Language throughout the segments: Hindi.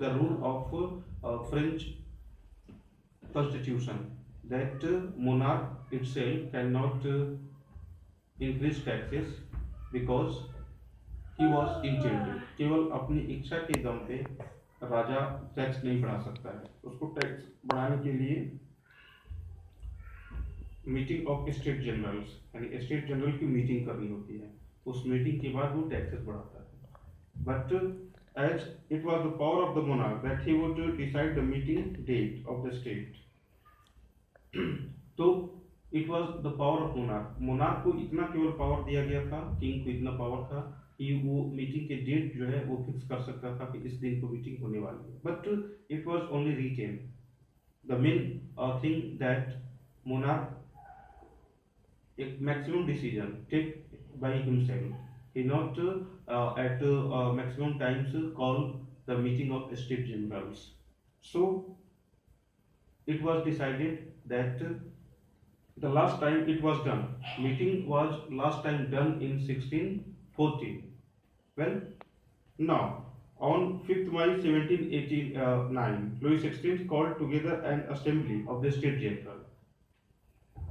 the rule of French constitution that monarch itself cannot increase taxes because he was intended. केवल अपनी इच्छा के दम पे राजा टैक्स नहीं बढ़ा सकता है, उसको टैक्स बढ़ाने के लिए मीटिंग ऑफ स्टेट जनरल्स यानी स्टेट जनरल की मीटिंग करनी होती है, उस मीटिंग के बाद वो टैक्सेस बढ़ाता है. But as it was the power of the monarch that he would decide the meeting date of the state. तो it was the power of monarch. monarch को इतना केवल पावर दिया गया था, किंग को इतना पावर था कि वो मीटिंग के डेट जो है वो फिक्स कर सकता था कि इस दिन को मीटिंग होने वाली है. But it was only written the main thing that monarch a maximum decision take by himself. He not at maximum times call the meeting of state generals. So it was decided that the last time it was done, meeting was last time done in 1614. Well, now on 5th May 1789, Louis XVI called together an assembly of the state general.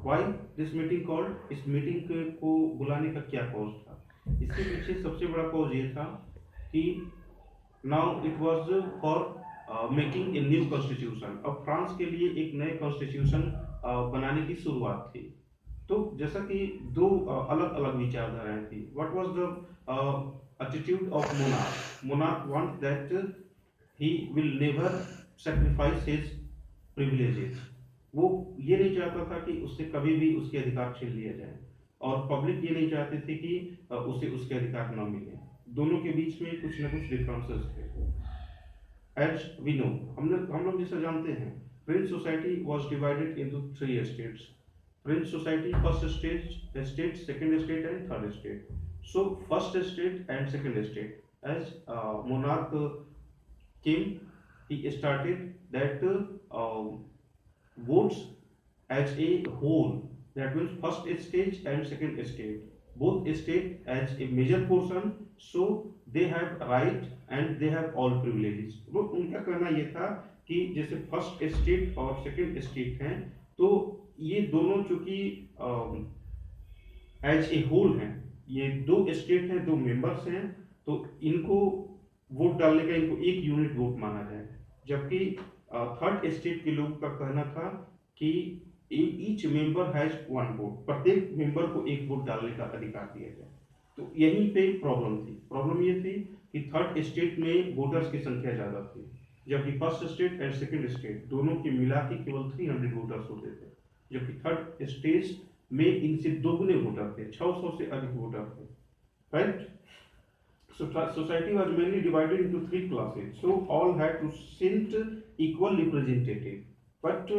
Why this meeting called, इस मीटिंग को बुलाने का क्या कॉज था? इसके पीछे सबसे बड़ा कॉज ये था कि now it was for making a new constitution. अब फ्रांस के लिए एक नए कॉन्स्टिट्यूशन बनाने की शुरुआत थी. तो जैसा कि दो अलग अलग विचारधाराएं थी. What was the attitude of monarch? Monarch want that he will never sacrifice his privileges. वो ये नहीं चाहता था कि उससे कभी भी उसके अधिकार छीन लिया जाए, और पब्लिक ये नहीं चाहते थे कि उसे उसके अधिकार न मिले. दोनों के बीच में कुछ न कुछ डिफरेंसेस थे. एज वी नो, हम लोग जैसा जानते हैं, French society was divided into 3 states. French society first state, second state and third state. So first state and second state, as monarch came, he started that votes as a whole, that means first stage and second stage, both state as a major portion, so they have right and they have all privileges. वो उनका कहना ये था कि जैसे फर्स्ट स्टेट और सेकंड स्टेट हैं, तो ये दोनों चूंकि एज ए होल हैं, ये दो स्टेट हैं, दो मेंबर्स हैं, तो इनको वोट डालने का इनको एक यूनिट वोट माना जाए. जबकि थर्ड स्टेट के लोग का कहना था कि each member has one vote, प्रत्येक मेंबर को एक वोट डालने का अधिकार दिया जाए. तो यहीं पे प्रॉब्लम थी. प्रॉब्लम ये थी कि थर्ड स्टेट में वोटर्स की संख्या ज्यादा थी, जबकि first state and second state दोनों के मिला के केवल 300 वोटर्स होते थे, जबकि थर्ड स्टेट में इनसे दोगुने वोटर थे, 600 से अधिक वोटर थे. Right? So society was mainly divided into 3 classes. So all had to send equal representative. But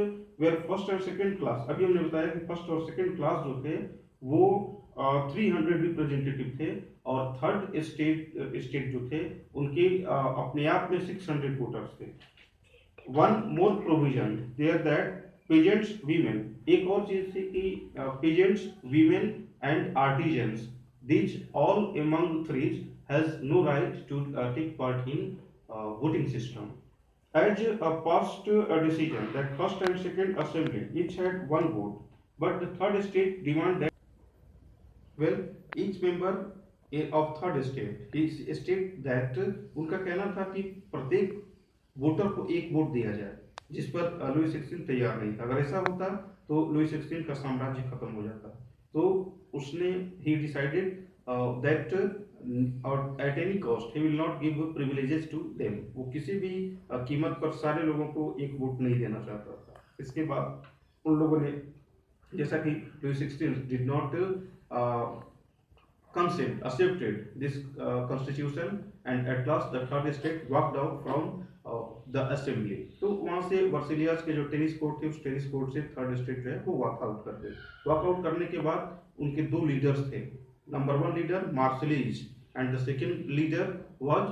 where first और second class, अभी हमने बताया कि फर्स्ट और सेकंड क्लास जो थे वो 300 रिप्रेजेंटेटिव थे, और थर्ड स्टेट जो थे उनके अपने आप में 600 वोटर्स थे. One more provision there that peasants women, एक और चीज थी कि peasants women and artisans, these all among the three has no right to take part in voting system. As passed a decision that first and second assembly each had one vote, but the third state demand that, well, each member of third state is state that उनका कहना था कि प्रत्येक वोटर को एक वोट दिया जाए, जिस पर लुई 16 तैयार नहीं था. अगर ऐसा होता तो लुई 16 का साम्राज्य खत्म हो जाता. तो उसने he decided that at any cost he will not give privileges to them. वो किसी भी कीमत पर सारे लोगों को एक वोट नहीं देना चाहता था. इसके बाद उन लोगों ने, जैसा कि Louis 16 did not accepted this constitution, and at last the third state walked out from the assembly. तो वहां से वर्सिलियस के जो टेनिस कोर्ट थे, उस टेनिस कोर्ट से थर्ड स्टेट जो है वो वॉकआउट कर दे. वॉकआउट करने के बाद उनके दो लीडर्स थे. Number one leader Marseilles and the second leader was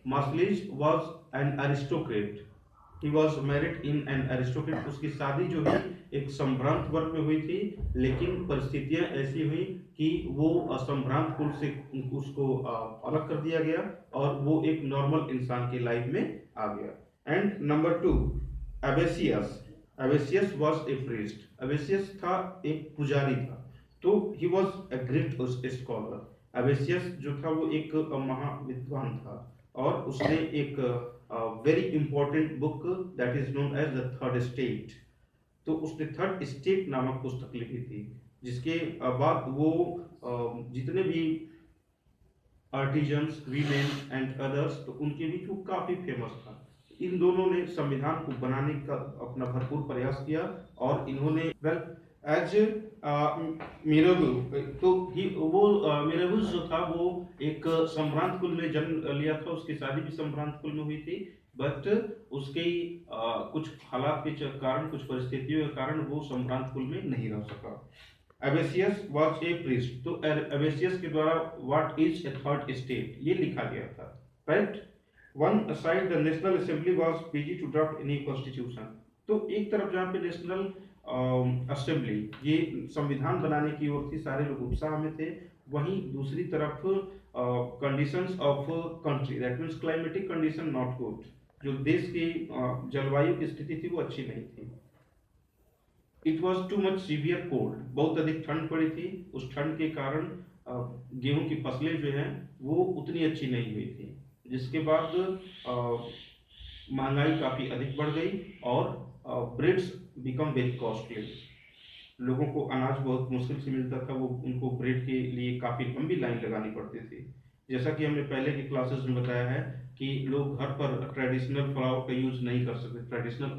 Marseilles was an aristocrat. He was married in an aristocrat, उसकी शादी जो है एक संभ्रांत वर्ग में हुई थी, लेकिन परिस्थितियां ऐसी हुई कि वो संभ्रांत कुल से उसको अलग कर दिया गया और वो एक नॉर्मल इंसान की लाइफ में आ गया। And number two, Abbe Sieyes. Abbe Sieyes was a priest, Abbe Sieyes था एक पुजारी था, तो he was a great scholar. Abbe Sieyes जो था वो एक महाविद्वान था और उसने एक very important book that is known as the third state, तो उसने थर्ड स्टेट नामक पुस्तक लिखी थी, जिसके बाद वो जितने भी आर्टिजन्स, वीमेन एंड अदर्स, तो उनके बीच वो काफी फेमस था। इन दोनों ने संविधान को बनाने का अपना भरपूर प्रयास किया और इन्होंने वेल एज मिराबू, तो ही वो मिराबूज जो था वो एक संभ्रांत कुल में जन्म लिया था, उसकी शादी भी संभ्रांत कुल में हुई थी, बट उसके कुछ हालात के कारण, कुछ परिस्थितियों के कारण वो संभ्रांत कुल में नहीं रह सका। एबेसियस वाज ए प्रीस्ट, तो एबेसियस के द्वारा what is a third state ये लिखा गया था, right. One side the national assembly was busy to draft any constitution, तो एक तरफ जहाँ पे नेशनल असेंबली ये संविधान बनाने की ओर थी, सारे लोग उत्साह में थे, वहीं दूसरी तरफ conditions of country, that means climatic condition not good, जो देश की जलवायु की स्थिति थी वो अच्छी नहीं थी। It was too much severe cold, बहुत अधिक ठंड पड़ी थी, उस ठंड के कारण गेहूं की फसलें जो हैं वो उतनी अच्छी नहीं हुई थी, जिसके बाद महंगाई काफी अधिक बढ़ गई और ब्रेड्स बिकम वेरी कॉस्टली, लोगों को अनाज बहुत मुश्किल से मिलता था, वो उनको ब्रेड के लिए काफी लंबी लाइन लगानी पड़ती थी। जैसा कि हमने पहले के क्लासेस में बताया है कि लोग घर पर ट्रेडिशनल फ्लावर का यूज नहीं कर सकते, ट्रेडिशनल